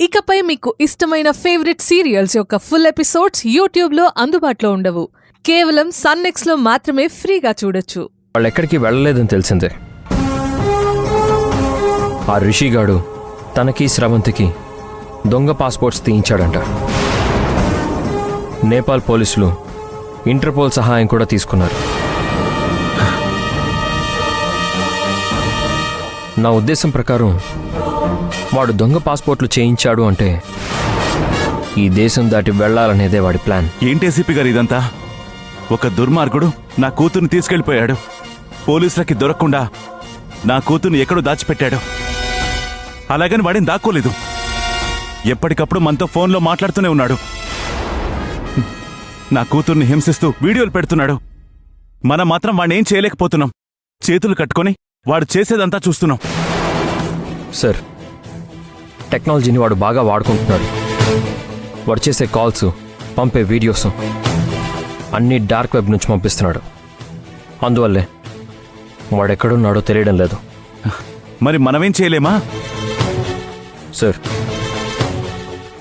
ఇకపై మీకు ఇష్టమైన ఫేవరెట్ సీరియల్స్ యొక్క ఫుల్ ఎపిసోడ్స్ యూట్యూబ్లో అందుబాటులో ఉండవు. కేవలం సన్నెక్స్లో మాత్రమే ఫ్రీగా చూడొచ్చు. వాళ్ళు ఎక్కడికి వెళ్ళలేదని తెలిసిందే. ఆ రిషిగాడు తనకి శ్రవంతికి దొంగ పాస్పోర్ట్స్ తీయించాడంట. నేపాల్ పోలీసులు ఇంటర్పోల్ సహాయం కూడా తీసుకున్నారు. నా ఉద్దేశం ప్రకారం వాడు దొంగ పాస్పోర్ట్లు చేయించాడు అంటే ఈ దేశం దాటి వెళ్లాలనేదే వాడి ప్లాన్. ఏంటి ఏసీపీ గారు ఇదంతా? ఒక దుర్మార్గుడు నా కూతుర్ని తీసుకెళ్లిపోయాడు. పోలీసులకి దొరకకుండా నా కూతుర్ని ఎక్కడో దాచిపెట్టాడు. అలాగని వాడిని దాక్కోలేదు. ఎప్పటికప్పుడు మనతో ఫోన్లో మాట్లాడుతూనే ఉన్నాడు. నా కూతుర్ని హింసిస్తూ వీడియోలు పెడుతున్నాడు. మనం మాత్రం వాడిని ఏం చేయలేకపోతున్నాం. చేతులు కట్టుకొని వాడు చేసేదంతా చూస్తున్నాం. సార్, టెక్నాలజీని వాడు బాగా వాడుకుంటున్నాడు. వాడు చేసే కాల్స్, పంపే వీడియోస్ అన్నీ డార్క్ వెబ్ నుంచి పంపిస్తున్నాడు. అందువల్లే వాడెక్కడున్నాడో తెలియడం లేదు. మరి మనమేం చేయలేమా? సార్,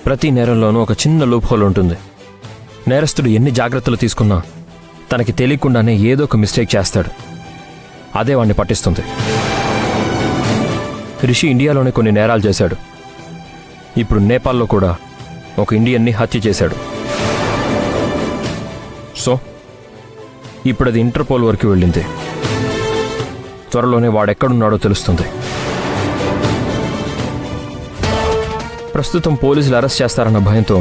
ప్రతి నేరంలోనూ ఒక చిన్న లూప్ హోల్ ఉంటుంది. నేరస్తుడు ఎన్ని జాగ్రత్తలు తీసుకున్నా తనకి తెలియకుండానే ఏదో ఒక మిస్టేక్ చేస్తాడు. అదే వాడిని పట్టిస్తుంది. రిషి ఇండియాలోనే కొన్ని నేరాలు చేశాడు. ఇప్పుడు నేపాల్లో కూడా ఒక ఇండియన్ని హత్య చేశాడు. సో ఇప్పుడు అది ఇంటర్పోల్ వరకు వెళ్ళింది. త్వరలోనే వాడెక్కడున్నాడో తెలుస్తుంది. ప్రస్తుతం పోలీసులు అరెస్ట్ చేస్తారన్న భయంతో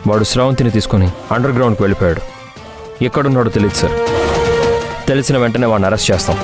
వాడు శ్రవంతిని తీసుకుని అండర్ గ్రౌండ్కి వెళ్ళిపోయాడు. ఎక్కడున్నాడో తెలియదు సార్. తెలిసిన వెంటనే వాడిని అరెస్ట్ చేస్తాం.